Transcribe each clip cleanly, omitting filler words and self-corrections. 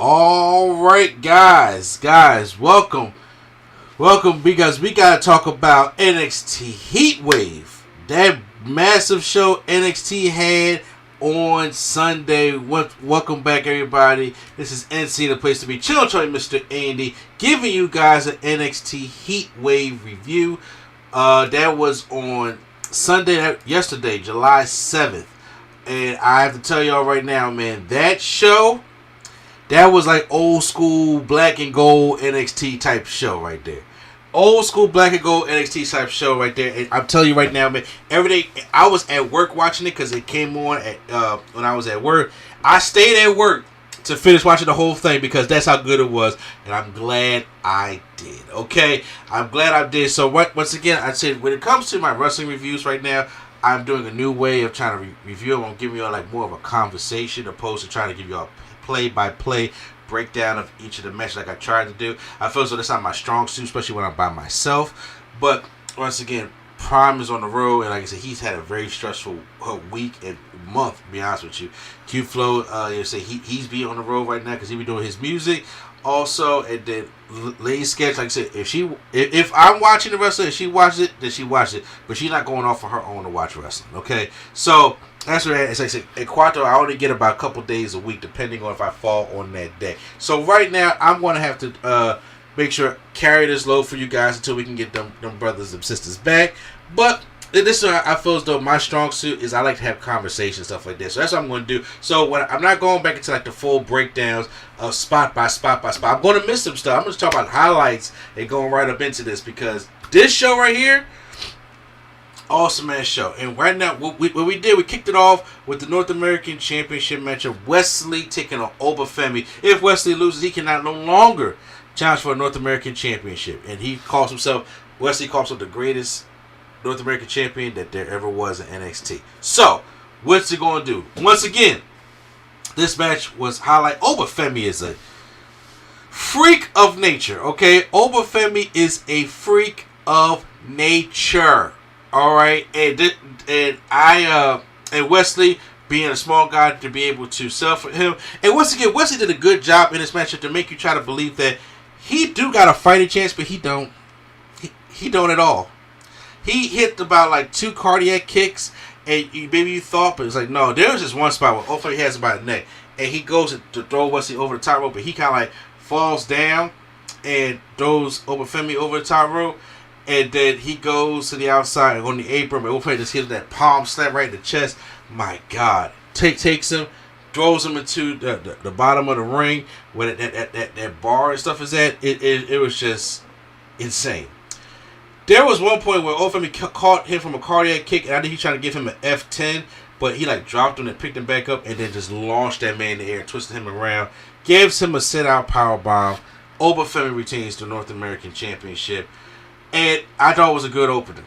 All right, guys, welcome, because we gotta talk about NXT Heatwave, that massive show NXT had on Sunday. Welcome back, everybody. This is NC, the place to be. Chill, Mr. Andy, giving you guys an NXT Heatwave review. That was on Sunday, yesterday, July 7th, and I have to tell y'all right now, man, that show. That was like old school black and gold NXT type show right there. Old school black and gold NXT type show right there. And I'm telling you right now, man, every day I was at work watching it because it came on at when I was at work. I stayed at work to finish watching the whole thing because that's how good it was. And I'm glad I did. Okay? I'm glad I did. So once again, I said when it comes to my wrestling reviews right now, I'm doing a new way of trying to review them. I'm giving y'all like more of a conversation opposed to trying to give y'all play-by-play breakdown of each of the matches like I tried to do. I feel as though that's not my strong suit, especially when I'm by myself. But once again, Prime is on the road, and like I said, he's had a very stressful week and month, to be honest with you. Q-Flow, you say he's be on the road right now because he be doing his music. Also, and then Lady Sketch, like I said, if I'm watching the wrestling, if she watches it, then she watches it. But she's not going off on her own to watch wrestling, okay? So, that's what it's like I said. At Cuarto, I only get about a couple days a week, depending on if I fall on that day. So, right now, I'm going to have to make sure carry this load for you guys until we can get them brothers and sisters back. But this is I feel as though my strong suit is I like to have conversations, stuff like this. So that's what I'm going to do. So I'm not going back into like the full breakdowns of spot by spot by spot. I'm going to miss some stuff. I'm going to talk about highlights and going right up into this because this show right here, awesome ass show. And right now, what we did, we kicked it off with the North American Championship match of Wesley taking on Obafemi. If Wesley loses, he cannot no longer challenge for a North American Championship. And Wesley calls himself the greatest North American champion that there ever was in NXT. So, what's he going to do? Once again, this match was highlight. Obafemi is a freak of nature, okay? Obafemi is a freak of nature, all right? And Wesley, being a small guy, to be able to sell for him. And once again, Wesley did a good job in this matchup to make you try to believe that he do got a fighting chance, but he don't. He don't at all. He hit about like 2 cardiac kicks, and maybe you thought, but it's like, no, there was just one spot where Obafemi has him by the neck, and he goes to throw Wesley over the top rope, but he kind of like falls down and throws Obafemi over the top rope, and then he goes to the outside on the apron, but Obafemi just hits that palm slap right in the chest. My God. Takes him, throws him into the bottom of the ring where that bar and stuff is at. It was just insane. There was one point where Obafemi caught him from a cardiac kick, and I think he tried to give him an F10, but he like dropped him and picked him back up, and then just launched that man in the air, twisted him around, gives him a sit-out powerbomb. Obafemi retains the North American Championship, and I thought it was a good opener.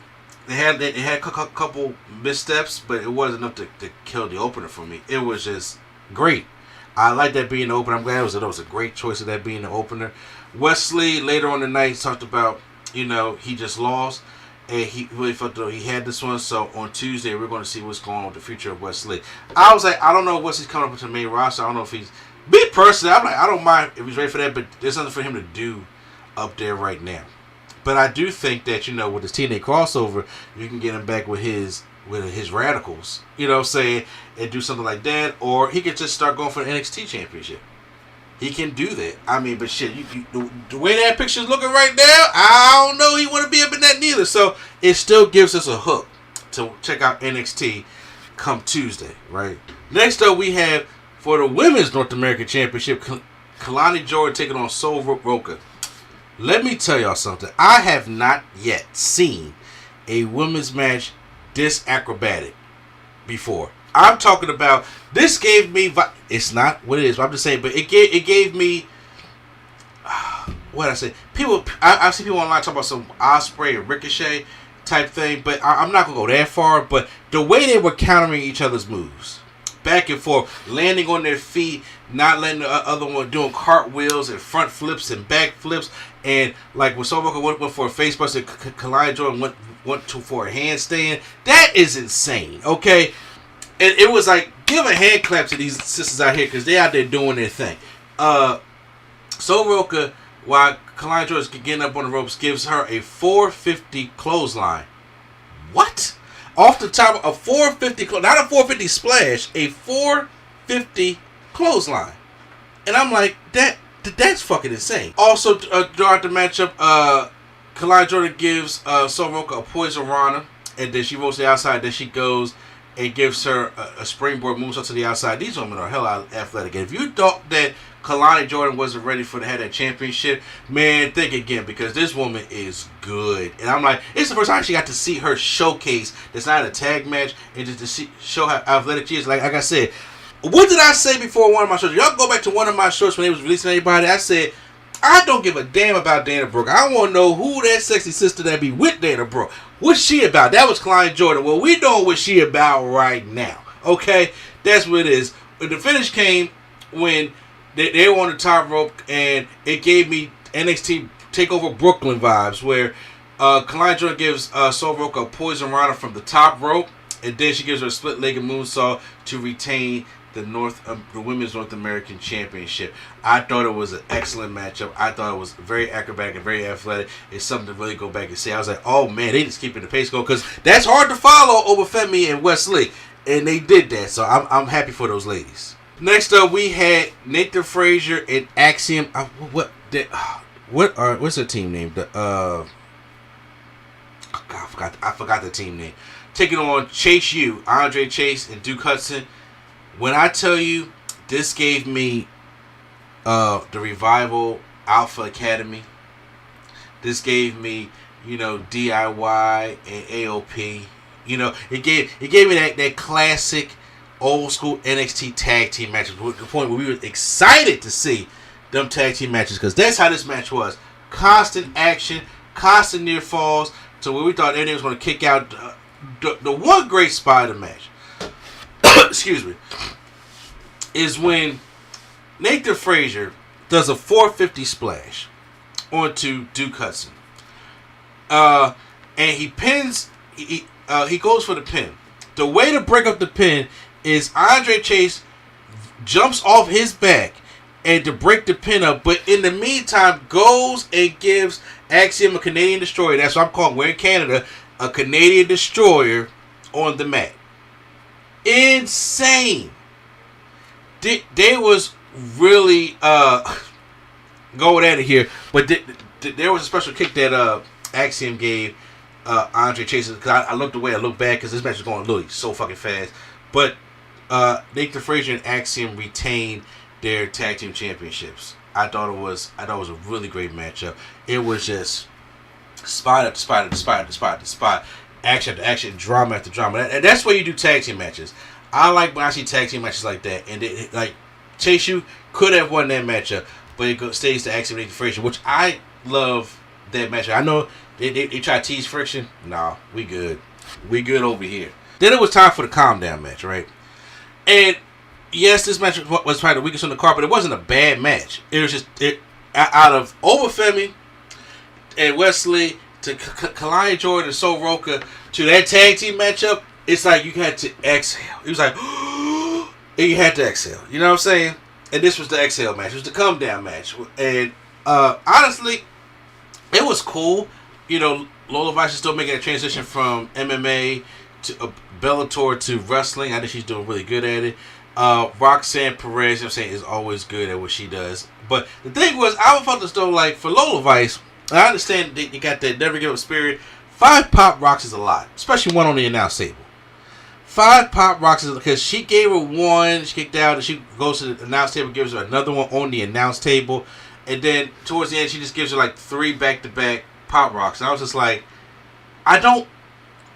It had a couple missteps, but it wasn't enough to kill the opener for me. It was just great. I like that being the opener. I'm glad it was a great choice of that being the opener. Wesley later on the night talked about, he just lost, and he really felt that he had this one. So on Tuesday, we're going to see what's going on with the future of Wesley. I was like, I don't know if Wesley's coming up to the main roster. I don't know if he's... Me personally, I'm like, I don't mind if he's ready for that, but there's nothing for him to do up there right now. But I do think that, with this TNA crossover, you can get him back with his radicals, saying, and do something like that. Or he could just start going for the NXT Championship. He can do that. I mean, but shit, the way that picture's looking right now, I don't know he want to be up in that neither. So it still gives us a hook to check out NXT come Tuesday, right? Next up, we have for the Women's North American Championship, Kalani Jordan taking on Sol Roca. Let me tell y'all something. I have not yet seen a women's match this acrobatic before. I'm talking about, this gave me, it's not what it is, but I'm just saying, but it gave me, what I say, I see people online talk about some Osprey and Ricochet type thing, but I'm not going to go that far, but the way they were countering each other's moves, back and forth, landing on their feet, not letting the other one doing cartwheels and front flips and back flips, and like when Sol Roca went for a face buster, Kalani Jordan went for a handstand. That is insane, okay? And it was like, give a hand clap to these sisters out here because they out there doing their thing. Soroka, while Kalani Jordan's getting up on the ropes, gives her a 450 clothesline. What? Off the top, a 450, not a 450 splash, a 450 clothesline. And I'm like, that's fucking insane. Also, throughout the matchup, Kalani Jordan gives Soroka a poison rana, and then she rolls to the outside. Then she goes and gives her a springboard moonsault to the outside. These women are hell out of athletic. And if you thought that Kalani Jordan wasn't ready for the head of that championship, man, think again, because this woman is good. And I'm like, it's the first time I actually got to see her showcase. It's not a tag match, and just to show how athletic she is. Like I said, what did I say before one of my shows? Y'all go back to one of my shows when they was releasing anybody. I said, I don't give a damn about Dana Brooke. I want to know who that sexy sister that be with Dana Brooke. What's she about? That was Kalani Jordan. Well, we know what she about right now. Okay? That's what it is. The finish came when they were on the top rope, and it gave me NXT TakeOver Brooklyn vibes, where Kalani Jordan gives Soroka a poison rana from the top rope, and then she gives her a split-legged moonsault to retain the Women's North American Championship. I thought it was an excellent matchup. I thought it was very acrobatic and very athletic. It's something to really go back and see. I was like, oh man, they just keeping the pace going, because that's hard to follow over Femi and Wesley, and they did that. So I'm happy for those ladies. Next up, we had Nathan Frazier and Axiom. What's her team name? I forgot the team name. Taking on Chase U, Andre Chase, and Duke Hudson. When I tell you, this gave me the Revival Alpha Academy. This gave me, DIY and AOP. It gave me that classic old school NXT tag team matches. To the point where we were excited to see them tag team matches, because that's how this match was. Constant action, constant near falls, to where we thought anyone was going to kick out. The one great spot of the match, excuse me, is when Nathan Frazier does a 450 splash onto Duke Hudson. And he pins, he goes for the pin. The way to break up the pin is Andre Chase jumps off his back and to break the pin up, but in the meantime goes and gives Axiom a Canadian Destroyer. That's what I'm calling, we're in Canada, a Canadian Destroyer on the mat. Insane. They was really going at it here, but there was a special kick that Axiom gave Andre Chase, because I looked away, I looked back, because this match is going literally so fucking fast. But Nathan Frazier and Axiom retained their tag team championships. I thought it was a really great matchup. It was just spot after spot after spot after spot after spot, action after action, drama after drama. And that's why you do tag team matches. I like when I see tag team matches like that. And like Chase U could have won that matchup, but it stays to Axiom and Nathan Frazier, which I love that matchup. I know they try to tease friction. Nah, we good. We good over here. Then it was time for the calm down match, right? And yes, this match was probably the weakest on the card, but it wasn't a bad match. It was just out of Obafemi and Wesley to Kalani Jordan and Soroka to that tag team matchup. It's like you had to exhale. It was like, and you had to exhale. You know what I'm saying? And this was the exhale match. It was the come down match. And honestly, it was cool. Lola Vice is still making a transition from MMA to Bellator to wrestling. I think she's doing really good at it. Roxanne Perez, is always good at what she does. But the thing was, I felt as though, like, for Lola Vice, I understand that you got that never give up spirit. 5 pop rocks is a lot, especially one on the announce table. 5 pop rocks is because she gave her one, she kicked out, and she goes to the announce table, gives her another one on the announce table, and then towards the end, she just gives her like 3 back-to-back pop rocks. And I was just like, I don't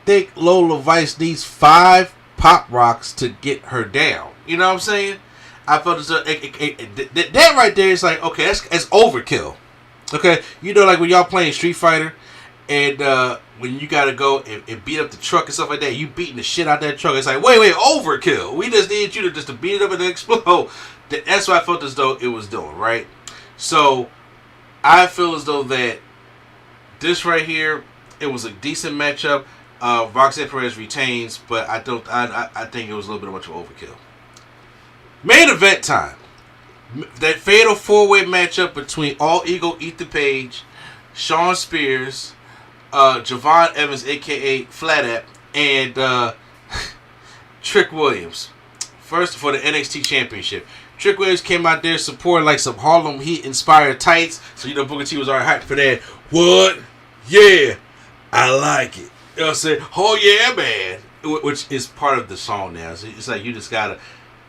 think Lola Vice needs 5 pop rocks to get her down. You know what I'm saying? I felt as though that right there is like, okay, that's overkill. Okay, like when y'all playing Street Fighter, and when you gotta go and beat up the truck and stuff like that, you beating the shit out that truck. It's like, wait, overkill. We just need you to beat it up and explode. That's what I felt as though it was doing, right? So I feel as though that this right here, it was a decent matchup. Roxanne Perez retains, but I think it was a little bit much of overkill. Main event time. That fatal 4-way matchup between All Ego, Ethan Page, Shawn Spears, Javon Evans, a.k.a. Flat and Trick Williams. First for the NXT Championship. Trick Williams came out there supporting like some Harlem Heat inspired tights. So, Booker T was already hyped for that. What? Yeah. I like it. You know what I'm saying? Oh, yeah, man. Which is part of the song now. So it's like you just gotta,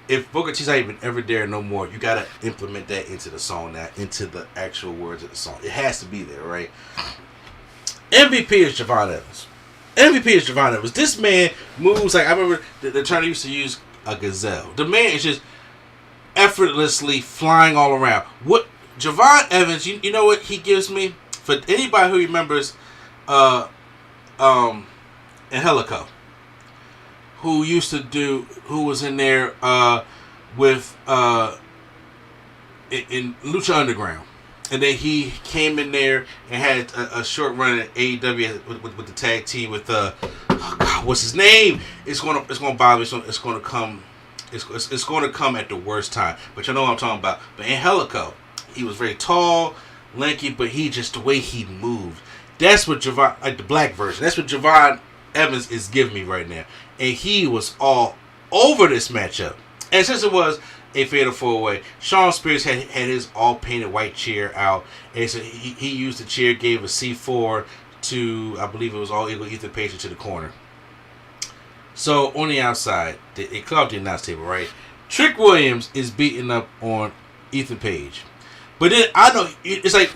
if Booker T's not even ever there no more, you gotta implement that into the song now, into the actual words of the song. It has to be there, right? MVP is Javon Evans. MVP is Javon Evans. This man moves like, I remember the term used to use, a gazelle. The man is just effortlessly flying all around. What Javon Evans, you know what he gives me? For anybody who remembers Angelico, who was in there with in Lucha Underground. And then he came in there and had a short run at AEW with the tag team with oh God, what's his name? It's gonna bother me. It's gonna come at the worst time. But you know what I'm talking about. But Angelico, he was very tall, lanky, but the way he moved. That's what Javon, like the black version. That's what Javon Evans is giving me right now. And he was all over this matchup. And since it was a fatal 4-way, Shawn Spears had his all painted white chair out, and so he used the chair, gave a C4 to, I believe it was All Ego Ethan Page to the corner. So on the outside, it clogged the announce table, right? Trick Williams is beating up on Ethan Page, but then I know it's like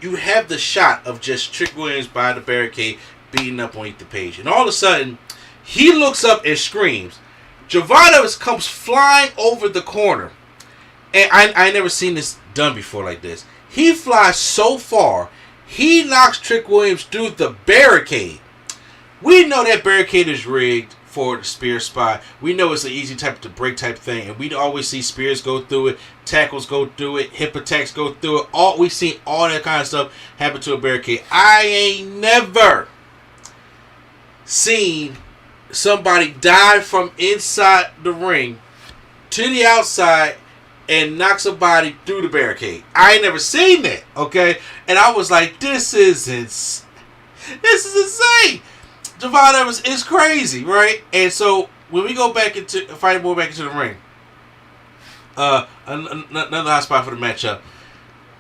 you have the shot of just Trick Williams by the barricade beating up on Ethan Page, and all of a sudden he looks up and screams. Javon Evans comes flying over the corner. And I never seen this done before like this. He flies so far, he knocks Trick Williams through the barricade. We know that barricade is rigged for the Spear spot. We know it's an easy type to break type thing. And we always see Spears go through it, tackles go through it, hip attacks go through it. We've seen all that kind of stuff happen to a barricade. I ain't never seen somebody dive from inside the ring to the outside and knock somebody through the barricade. I ain't never seen that, okay? And I was like, this is insane. Javon Evans is crazy, right? And so when we go back into fighting more back into the ring, another hot spot for the matchup.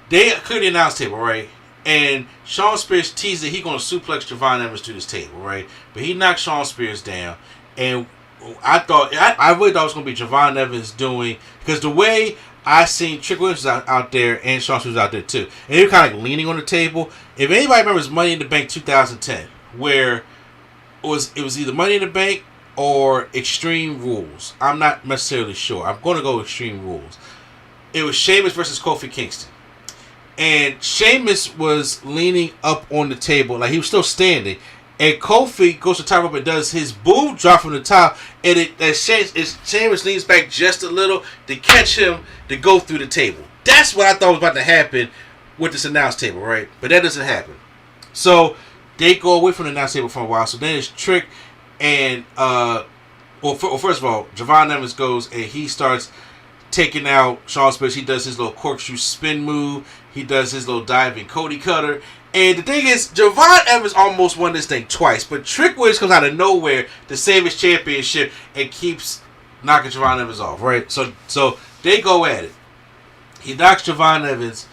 They cleared the announce table, right? And Shawn Spears teased that he's going to suplex Javon Evans to this table, right? But he knocked Shawn Spears down. And I really thought it was going to be Javon Evans doing, because the way I seen Trick Williams out there and Shawn Spears out there too. And they were kind of like leaning on the table. If anybody remembers Money in the Bank 2010, where it was either Money in the Bank or Extreme Rules. I'm not necessarily sure. I'm going to go Extreme Rules. It was Sheamus versus Kofi Kingston. And Sheamus was leaning up on the table, like he was still standing. And Kofi goes to top up and does his boom drop from the top. And Sheamus leans back just a little to catch him to go through the table. That's what I thought was about to happen with this announce table, right? But that doesn't happen. So they go away from the announce table for a while. So then it's Trick and, first of all, Javon Evans goes and he starts taking out Shawn Spears. He does his little corkscrew spin move. He does his little diving Cody Cutter. And the thing is, Javon Evans almost won this thing twice. But Trick Williams comes out of nowhere to save his championship and keeps knocking Javon Evans off, right? So they go at it. He knocks Javon Evans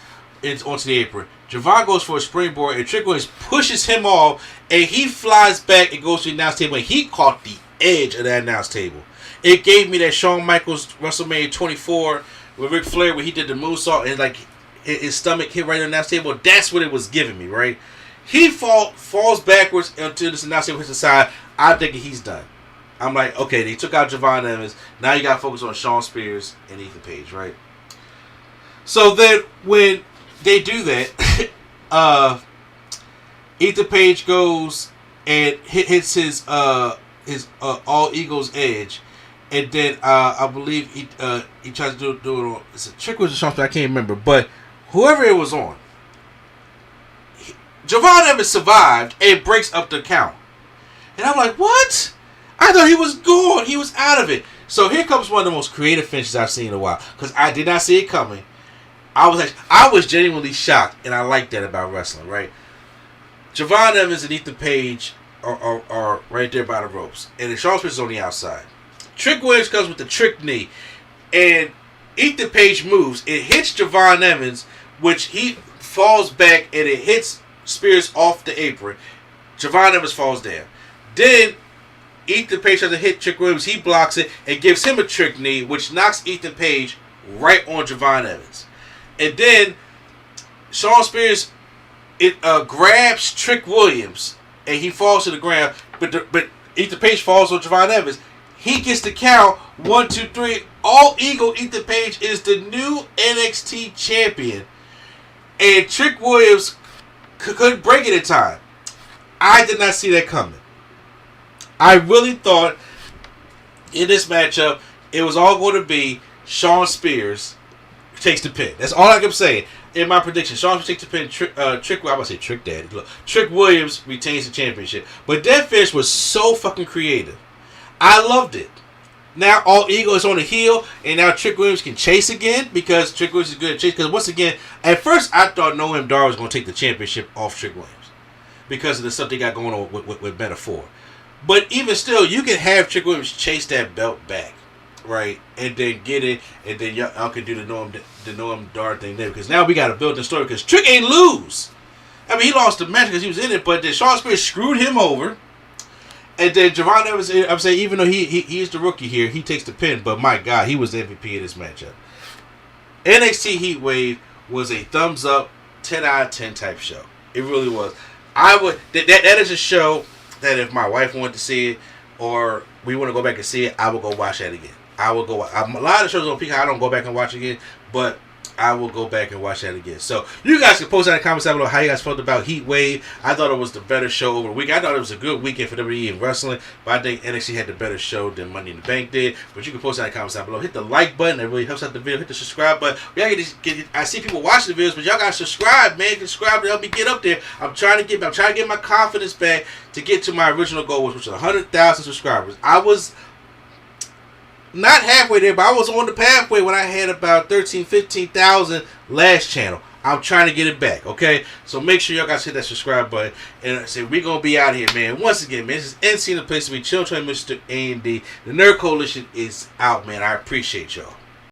onto the apron. Javon goes for a springboard, and Trick Williams pushes him off, and he flies back and goes to the announce table, and he caught the edge of that announce table. It gave me that Shawn Michaels WrestleMania 24 with Ric Flair where he did the moonsault and like his stomach hit right on the announce table. That's what it was giving me, right? He falls backwards until this announce table hits the side. I'm thinking he's done. I'm like, okay, they took out Javon Evans. Now you got to focus on Shawn Spears and Ethan Page, right? So then when they do that, Ethan Page goes and hits his All Eagles edge. And then I believe he tries to do it on. It's a Trick was or something, I can't remember. But whoever it was on, Javon Evans survived and breaks up the count. And I'm like, what? I thought he was gone. He was out of it. So here comes one of the most creative finishes I've seen in a while. Because I did not see it coming. I was genuinely shocked, and I like that about wrestling, right? Javon Evans and Ethan Page are right there by the ropes, and then Sean Spears is on the outside. Trick Williams comes with the trick knee, and Ethan Page moves. It hits Javon Evans, which he falls back, and it hits Spears off the apron. Javon Evans falls down. Then Ethan Page tries to hit Trick Williams. He blocks it and gives him a trick knee, which knocks Ethan Page right on Javon Evans. And then Sean Spears grabs Trick Williams, and he falls to the ground. But Ethan Page falls on Javon Evans. He gets the count. 1, 2, 3. All Eagle Ethan Page is the new NXT champion. And Trick Williams couldn't break it in time. I did not see that coming. I really thought in this matchup it was all going to be Sean Spears takes the pin. That's all I kept saying in my prediction. Sean Spears takes the pin. Trick Williams retains the championship. But that finish was so fucking creative. I loved it. Now All Eagle is on the heel, and now Trick Williams can chase again because Trick Williams is good at chase. Because once again, at first I thought Noam Dar was going to take the championship off Trick Williams because of the stuff they got going on with Metaphor. But even still, you can have Trick Williams chase that belt back, right, and then get it, and then y'all can do the Noam Dar thing there. Because now we got to build the story. Because Trick ain't lose. I mean, he lost the match because he was in it, but then Sean Spears screwed him over. And then Javon Evans, I'm saying, even though he's the rookie here, he takes the pin. But my God, he was the MVP of this matchup. NXT Heatwave was a thumbs up, 10 out of 10 type show. It really was. That is a show that if my wife wanted to see it or we want to go back and see it, I will go watch that again. I will go. A lot of shows on Peacock I don't go back and watch again, but I will go back and watch that again. So you guys can post in the comments down below how you guys felt about Heatwave. I thought it was the better show over the week. I thought it was a good weekend for WWE and wrestling, but I think NXT had the better show than Money in the Bank did. But you can post in the comments down below. Hit the like button. That really helps out the video. Hit the subscribe button. I see people watching the videos, but y'all gotta subscribe, man. Subscribe to help me get up there. I'm trying to get my confidence back to get to my original goal, which was 100,000 subscribers. I was not halfway there, but I was on the pathway when I had about 15,000 last channel. I'm trying to get it back, okay? So make sure y'all guys hit that subscribe button. And say we're going to be out here, man. Once again, man, this is NC, the place to be. Chill Train Mr. A&D. The Nerd Coalition is out, man. I appreciate y'all.